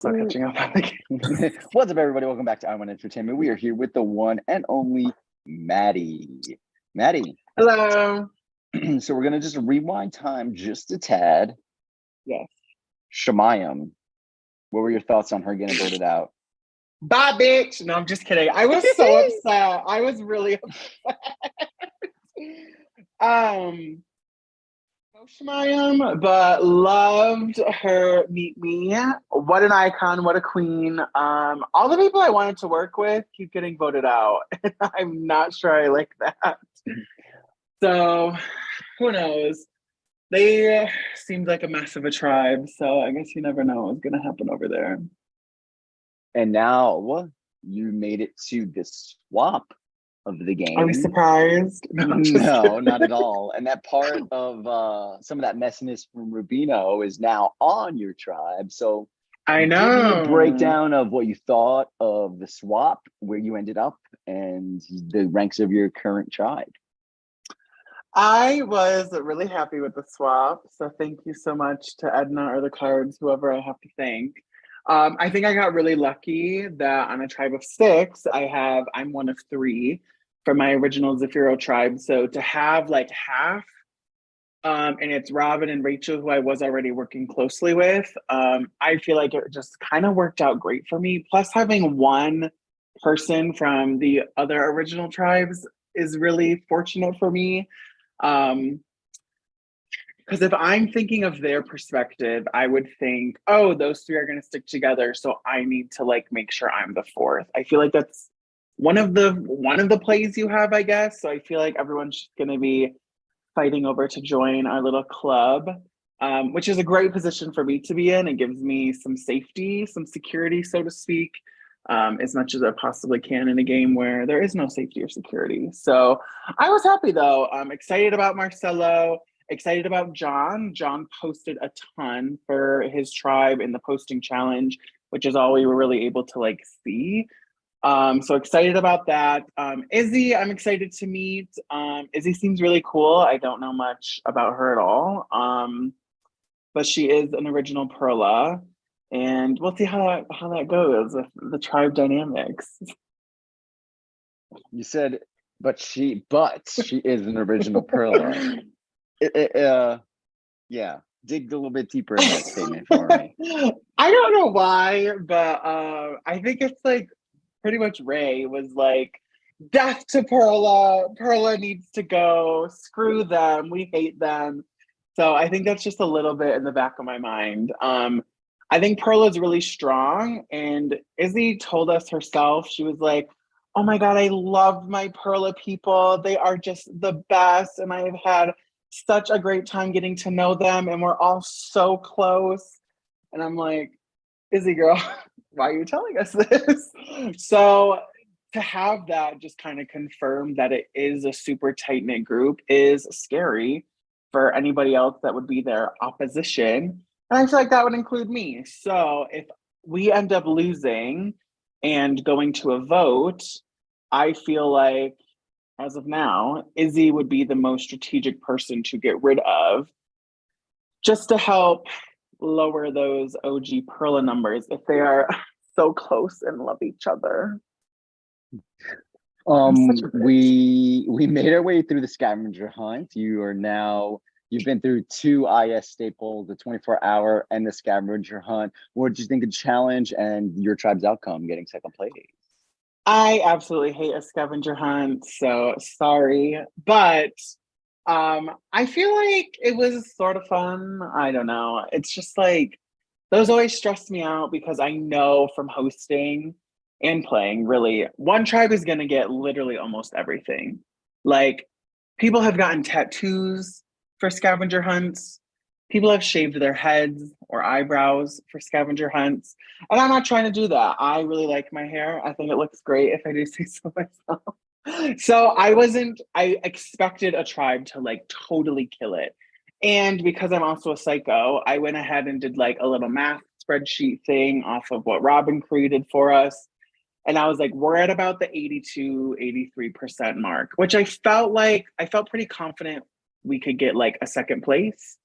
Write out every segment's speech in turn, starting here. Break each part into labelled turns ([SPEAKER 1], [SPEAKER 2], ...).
[SPEAKER 1] So catching up on the game.
[SPEAKER 2] What's up, everybody? Welcome back to I Want Entertainment. We are here with the one and only Matty. Matty,
[SPEAKER 1] Hello.
[SPEAKER 2] so we're gonna just rewind time just a tad.
[SPEAKER 1] Yes.
[SPEAKER 2] Shemayam, what were your thoughts on her getting voted out?
[SPEAKER 1] Bye, bitch. No, I'm just kidding. I was so upset. I was really upset. No Shemayam, but loved her meet me. What an icon, what a queen. All the people I wanted to work with keep getting voted out. I'm not sure I like that. So who knows? They seemed like a mess of a tribe, so I guess you never know what's gonna happen over there.
[SPEAKER 2] And now you made it to the swap of the
[SPEAKER 1] Are we
[SPEAKER 2] game.
[SPEAKER 1] surprised? No, I'm just
[SPEAKER 2] No,
[SPEAKER 1] kidding.
[SPEAKER 2] not at all. And that part of some of that messiness from Rubino is now on your tribe. So
[SPEAKER 1] I
[SPEAKER 2] give me a
[SPEAKER 1] know.
[SPEAKER 2] breakdown of what you thought of the swap, where you ended up, and the ranks of your current tribe.
[SPEAKER 1] I was really happy with the swap. So thank you so much to Edna or the cards, whoever I have to thank. I think I got really lucky that on a tribe of six, I'm one of three from my original Zafiro tribe. So to have like half, and it's Robin and Rachel, who I was already working closely with. I feel like it just kind of worked out great for me. Plus, having one person from the other original tribes is really fortunate for me. Um, because if I'm thinking of their perspective, I would think, oh, those three are going to stick together, so I need to like make sure I'm the fourth. I feel like that's one of the plays you have, I guess. So I feel like everyone's going to be fighting over to join our little club, which is a great position for me to be in. It gives me some safety, some security, so to speak, as much as I possibly can in a game where there is no safety or security. So I was happy though. I'm excited about Marcelo, excited about John. John posted a ton for his tribe in the posting challenge, which is all we were really able to like see. So excited about that. Izzy, I'm excited to meet. Izzy seems really cool. I don't know much about her at all. But she is an original Perla. And we'll see how that goes with the tribe dynamics.
[SPEAKER 2] You said, but she is an original Perla. Yeah, dig a little bit deeper in that statement for me.
[SPEAKER 1] I don't know why, but I think it's like pretty much Ray was like, death to Perla. Perla needs to go. Screw them. We hate them. So I think that's just a little bit in the back of my mind. I think Perla is really strong. And Izzy told us herself, she was like, oh my God, I love my Perla people. They are just the best. And I have had such a great time getting to know them. And we're all so close. And I'm like, Izzy girl, why are you telling us this? So to have that just kind of confirm that it is a super tight knit group is scary for anybody else that would be their opposition. And I feel like that would include me. So if we end up losing and going to a vote, I feel like as of now, Izzy would be the most strategic person to get rid of just to help lower those OG Perla numbers if they are so close and love each other. I'm such a bitch.
[SPEAKER 2] We made our way through the scavenger hunt. You've been through two IS staples, the 24-hour and the scavenger hunt. What did you think of the challenge and your tribe's outcome, getting second place?
[SPEAKER 1] I absolutely hate a scavenger hunt, so sorry. But I feel like it was sort of fun. I don't know. It's just like those always stress me out because I know from hosting and playing, really, one tribe is going to get literally almost everything. Like, people have gotten tattoos for scavenger hunts, people have shaved their heads or eyebrows for scavenger hunts. And I'm not trying to do that. I really like my hair. I think it looks great if I do say so myself. So I expected a tribe to like totally kill it. And because I'm also a psycho, I went ahead and did like a little math spreadsheet thing off of what Robin created for us. And I was like, we're at about the 82, 83% mark, which I felt pretty confident we could get like a second place.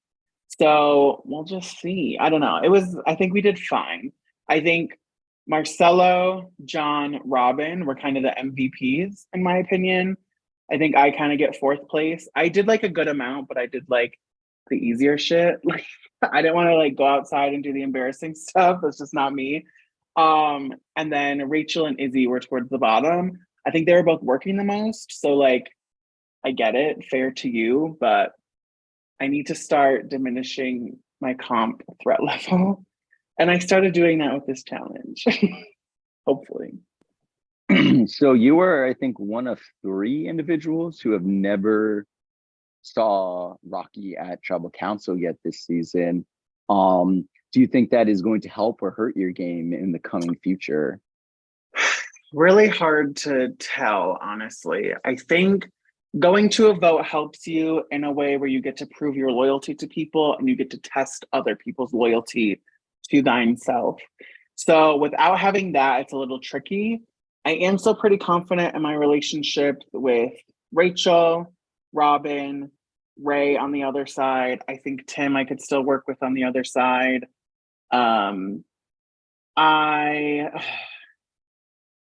[SPEAKER 1] So we'll just see. I don't know. I think we did fine. I think Marcelo, John, Robin were kind of the MVPs in my opinion. I think I kind of get fourth place. I did like a good amount, but I did like the easier shit. Like I didn't want to like go outside and do the embarrassing stuff. That's just not me. And then Rachel and Izzy were towards the bottom. I think they were both working the most. So like I get it, fair to you, but I need to start diminishing my comp threat level. And I started doing that with this challenge, hopefully.
[SPEAKER 2] So you were, I think, one of three individuals who have never saw Rocky at Tribal Council yet this season. Do you think that is going to help or hurt your game in the coming future?
[SPEAKER 1] Really hard to tell, honestly. I think going to a vote helps you in a way where you get to prove your loyalty to people and you get to test other people's loyalty to thine self. So without having that, it's a little tricky. I am still pretty confident in my relationship with Rachel, Robin, Ray on the other side. I think Tim I could still work with on the other side. I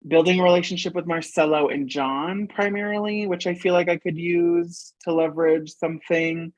[SPEAKER 1] building a relationship with Marcelo and John primarily, which I feel like I could use to leverage something.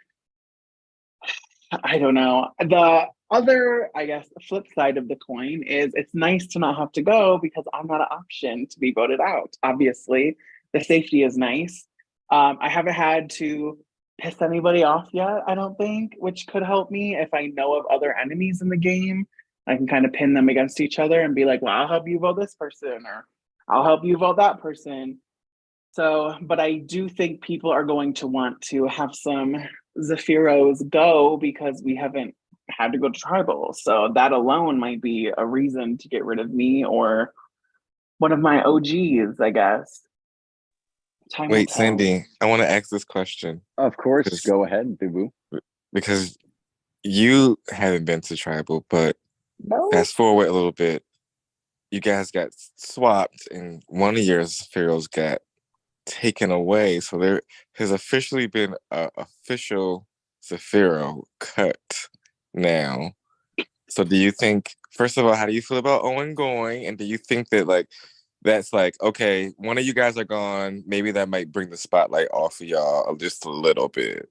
[SPEAKER 1] I don't know. The other, I guess, flip side of the coin is it's nice to not have to go because I'm not an option to be voted out. Obviously, the safety is nice. I haven't had to piss anybody off yet, I don't think, which could help me if I know of other enemies in the game. I can kind of pin them against each other and be like, well, I'll help you vote this person or I'll help you vote that person. So, but I do think people are going to want to have some Zephyros go because we haven't had to go to tribal. So that alone might be a reason to get rid of me or one of my OGs, I guess. Time will
[SPEAKER 3] Wait,
[SPEAKER 1] tell.
[SPEAKER 3] Sandy, I want to ask this question
[SPEAKER 2] Of course, go ahead, Boo Boo.
[SPEAKER 3] because you haven't been to tribal, but
[SPEAKER 1] No.
[SPEAKER 3] fast forward a little bit, you guys got swapped and one of your Sephiros got taken away. So there has officially been an official Sephiro cut now. So do you think, first of all, how do you feel about Owen going? And do you think that like that's like, okay, one of you guys are gone, maybe that might bring the spotlight off of y'all just a little bit?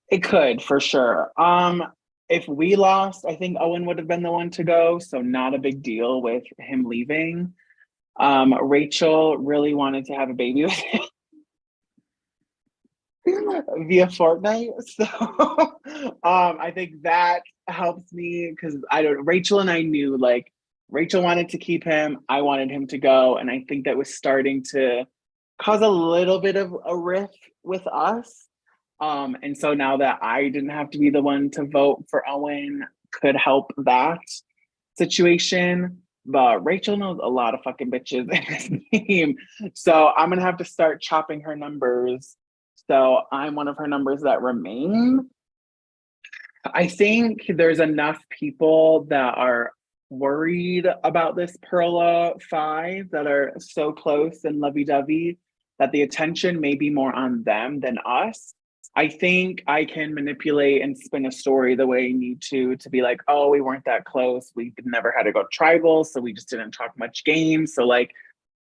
[SPEAKER 1] It could for sure. If we lost, I think Owen would have been the one to go. So not a big deal with him leaving. Rachel really wanted to have a baby with him via Fortnite. So I think that helps me because I don't Rachel and I knew like Rachel wanted to keep him, I wanted him to go, and I think that was starting to cause a little bit of a rift with us. And so now that I didn't have to be the one to vote for Owen could help that situation. But Rachel knows a lot of fucking bitches in this game. So I'm gonna have to start chopping her numbers. So I'm one of her numbers that remain. I think there's enough people that are worried about this Perla 5 that are so close and lovey-dovey that the attention may be more on them than us. I think I can manipulate and spin a story the way I need to be like, oh, we weren't that close. We never had to go tribal, so we just didn't talk much game. So like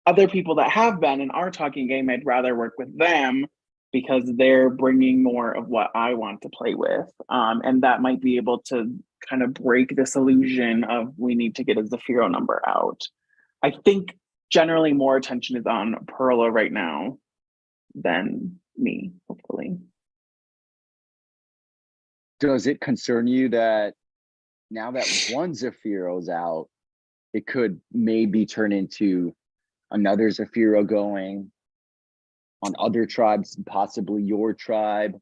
[SPEAKER 1] other people that have been and are talking game, I'd rather work with them because they're bringing more of what I want to play with. And that might be able to kind of break this illusion of we need to get a Zafiro number out. I think generally more attention is on Perla right now than me, hopefully.
[SPEAKER 2] Does it concern you that now that one Zephyro's out, it could maybe turn into another Zafiro going on other tribes, possibly your tribe,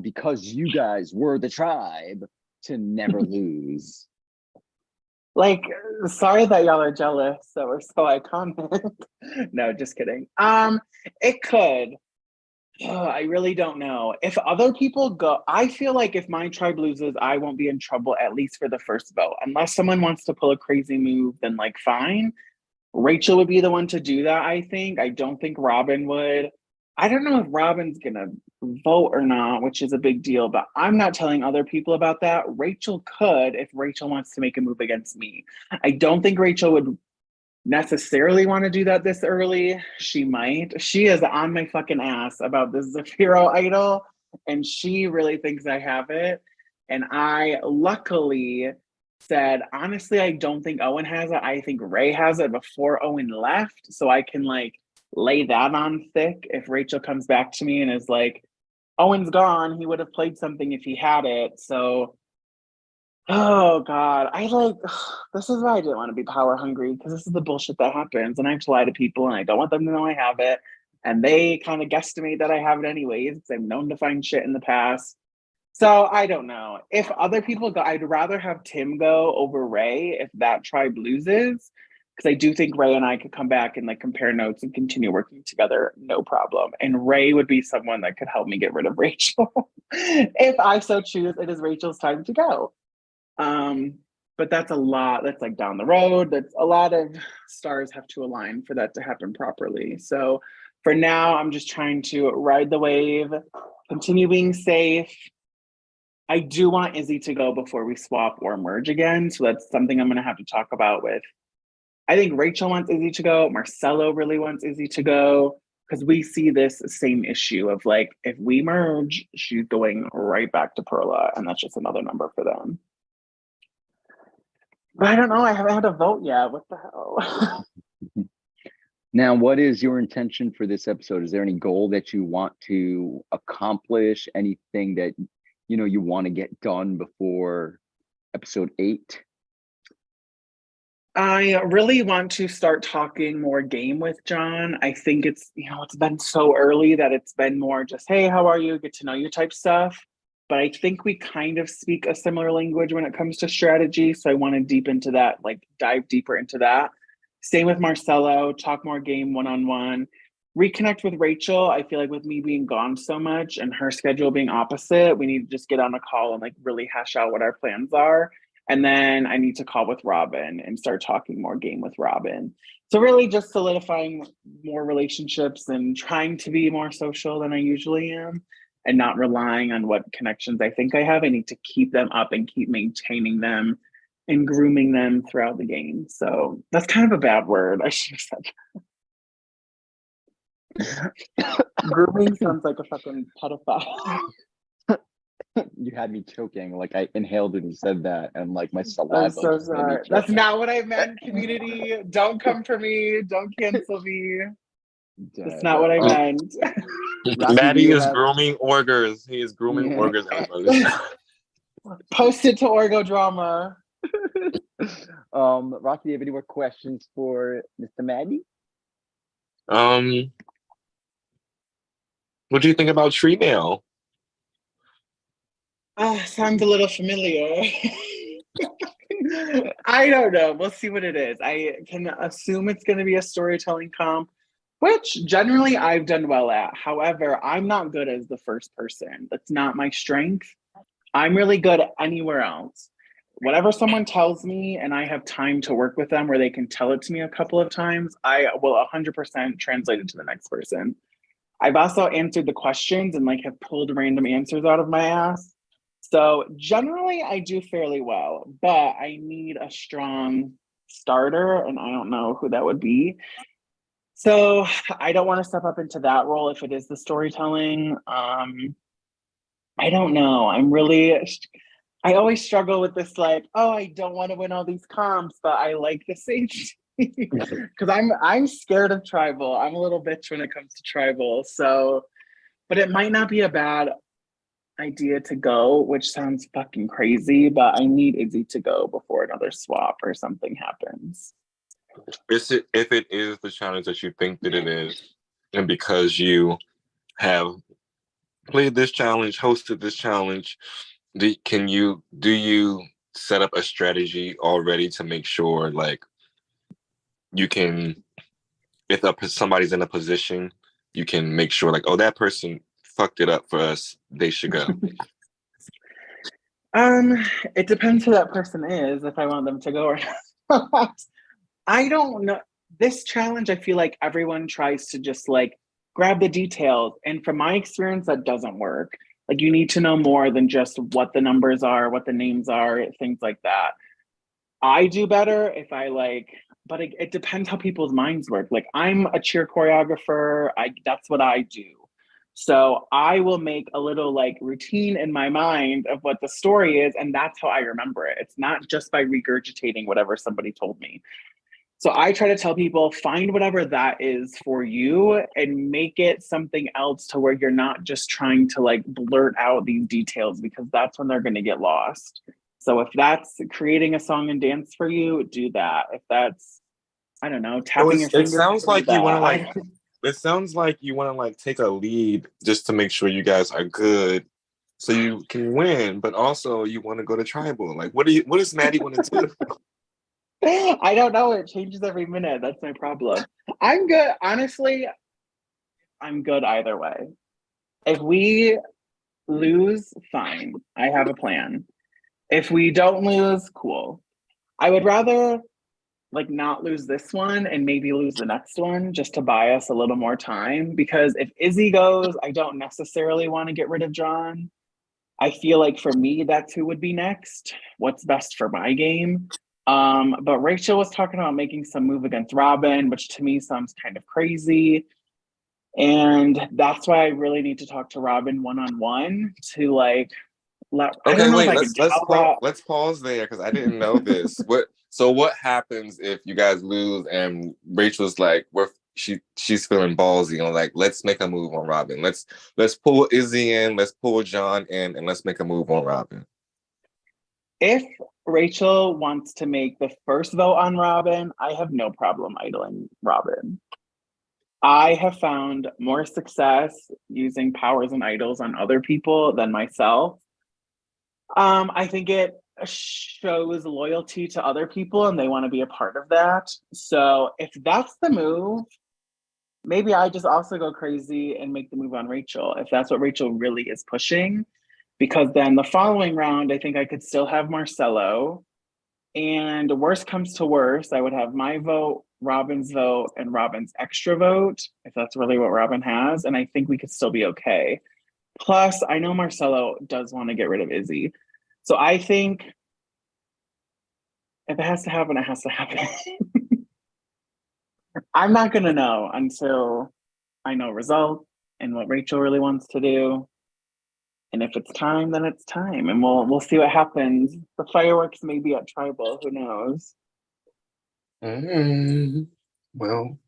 [SPEAKER 2] because you guys were the tribe to never lose?
[SPEAKER 1] Like, sorry that y'all are jealous that we're so iconic. No, just kidding. It could. I really don't know. If other people go, I feel like if my tribe loses, I won't be in trouble at least for the first vote. Unless someone wants to pull a crazy move, then like fine. Rachel would be the one to do that, I think. I don't think Robin would. I don't know if Robin's gonna vote or not, which is a big deal, but I'm not telling other people about that. Rachel could if Rachel wants to make a move against me. I don't think Rachel would necessarily want to do that this early. She might. She is on my fucking ass about this Zafiro idol, and she really thinks I have it. And I luckily said, honestly, I don't think Owen has it. I think Ray has it before Owen left. So I can like lay that on thick if Rachel comes back to me and is like, Owen's gone. He would have played something if he had it. So oh God, I like this is why I didn't want to be power hungry because this is the bullshit that happens, and I have to lie to people, and I don't want them to know I have it, and they kind of guesstimate that I have it anyways because I'm known to find shit in the past. So I don't know if other people go. I'd rather have Tim go over Ray if that tribe loses, because I do think Ray and I could come back and like compare notes and continue working together, no problem. And Ray would be someone that could help me get rid of Rachel if I so choose. It is Rachel's time to go. But that's a lot. That's like down the road. That's a lot of stars have to align for that to happen properly. So for now, I'm just trying to ride the wave, continue being safe. I do want Izzy to go before we swap or merge again. So that's something I'm going to have to talk about with. I think Rachel wants Izzy to go. Marcelo really wants Izzy to go because we see this same issue of like, if we merge, she's going right back to Perla. And that's just another number for them. But I don't know. I haven't had a vote yet. What the hell?
[SPEAKER 2] Now, what is your intention for this episode? Is there any goal that you want to accomplish? Anything that you want to get done before episode 8?
[SPEAKER 1] I really want to start talking more game with John. I think it's been so early that it's been more just, hey, how are you? Get to know you type stuff. But I think we kind of speak a similar language when it comes to strategy. So I want to deep into that, like dive deeper into that. Same with Marcelo, talk more game one-on-one. Reconnect with Rachel. I feel like with me being gone so much and her schedule being opposite, we need to just get on a call and like really hash out what our plans are. And then I need to call with Robin and start talking more game with Robin. So really just solidifying more relationships and trying to be more social than I usually am and not relying on what connections I think I have. I need to keep them up and keep maintaining them and grooming them throughout the game. So that's kind of a bad word. I should have said that. Grooming sounds like a fucking pedophile.
[SPEAKER 2] You had me choking. Like I inhaled when you said that, and like my saliva.
[SPEAKER 1] I'm so sorry. That's not what I meant, community. Don't come for me. Don't cancel me. That's not what I meant.
[SPEAKER 3] Matty is grooming orgers. He is grooming orgers, everybody.
[SPEAKER 1] Post it to Orgo Drama.
[SPEAKER 2] Rocky, do you have any more questions for Mr. Matty?
[SPEAKER 3] What do you think about Tree Mail?
[SPEAKER 1] Sounds a little familiar. I don't know. We'll see what it is. I can assume it's going to be a storytelling comp, which generally I've done well at. However, I'm not good as the first person. That's not my strength. I'm really good anywhere else. Whatever someone tells me and I have time to work with them where they can tell it to me a couple of times, I will 100% translate it to the next person. I've also answered the questions and like have pulled random answers out of my ass. So generally I do fairly well, but I need a strong starter and I don't know who that would be. So I don't want to step up into that role if it is the storytelling. I don't know. I always struggle with this, like, oh, I don't want to win all these comps, but I like the safety because I'm scared of tribal. I'm a little bitch when it comes to tribal. So, but it might not be a bad idea to go, which sounds fucking crazy, but I need Izzy to go before another swap or something happens.
[SPEAKER 3] If it is the challenge that you think that it is, and because you have played this challenge, hosted this challenge, do you set up a strategy already to make sure like you can, if somebody's in a position, you can make sure like, oh, that person fucked it up for us, they should go?
[SPEAKER 1] It depends who that person is, if I want them to go or not. I don't know. This challenge, I feel like everyone tries to just like grab the details. And from my experience, that doesn't work. Like, you need to know more than just what the numbers are, what the names are, things like that. I do better if I like, but it depends how people's minds work. Like, I'm a cheer choreographer. That's what I do. So I will make a little like routine in my mind of what the story is, and that's how I remember it. It's not just by regurgitating whatever somebody told me. So I try to tell people, find whatever that is for you and make it something else to where you're not just trying to like blurt out these details, because that's when they're going to get lost. So if that's creating a song and dance for you, do that. If that's, I don't know,
[SPEAKER 3] So
[SPEAKER 1] tapping your
[SPEAKER 3] it
[SPEAKER 1] fingers,
[SPEAKER 3] sounds
[SPEAKER 1] do
[SPEAKER 3] like you want to like.
[SPEAKER 1] that.
[SPEAKER 3] It sounds like you want to like take a lead just to make sure you guys are good, so you can win. But also, you want to go to tribal. Like, what does Matty want to do?
[SPEAKER 1] I don't know. It changes every minute. That's my problem. I'm good. Honestly, I'm good either way. If we lose, fine. I have a plan. If we don't lose, cool. I would rather like not lose this one and maybe lose the next one just to buy us a little more time, because if Izzy goes, I don't necessarily want to get rid of John. I feel like for me, that's who would be next. What's best for my game. But Rachel was talking about making some move against Robin, which to me sounds kind of crazy. And that's why I really need to talk to Robin one-on-one to like I
[SPEAKER 3] Okay,
[SPEAKER 1] don't know if
[SPEAKER 3] wait.
[SPEAKER 1] I can
[SPEAKER 3] Let's
[SPEAKER 1] tell Rob.
[SPEAKER 3] let's pause there because I didn't know this. What happens if you guys lose and Rachel's like she's feeling ballsy and like let's make a move on Robin. Let's pull Izzy in, let's pull John in, and let's make a move on Robin.
[SPEAKER 1] If Rachel wants to make the first vote on Robin, I have no problem idling Robin. I have found more success using powers and idols on other people than myself. I think it shows loyalty to other people and they want to be a part of that. So if that's the move, maybe I just also go crazy and make the move on Rachel if that's what Rachel really is pushing. Because then the following round, I think I could still have Marcelo. And worst comes to worst, I would have my vote, Robin's vote, and Robin's extra vote, if that's really what Robin has. And I think we could still be okay. Plus, I know Marcelo does want to get rid of Izzy. So I think if it has to happen, it has to happen. I'm not going to know until I know results and what Rachel really wants to do. And if it's time, then it's time, and we'll see what happens. The fireworks may be at Tribal. Who knows?
[SPEAKER 3] Well,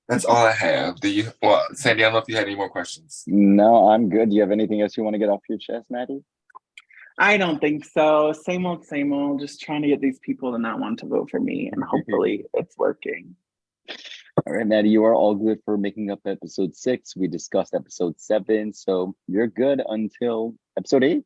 [SPEAKER 3] that's all I have. Well, Sandy, I don't know if you had any more questions.
[SPEAKER 2] No, I'm good. Do you have anything else you want to get off your chest, Matty?
[SPEAKER 1] I don't think so. Same old, same old. Just trying to get these people to not want to vote for me, and hopefully it's working.
[SPEAKER 2] All right, Matty, you are all good for making up episode 6. We discussed episode 7, so you're good until episode 8.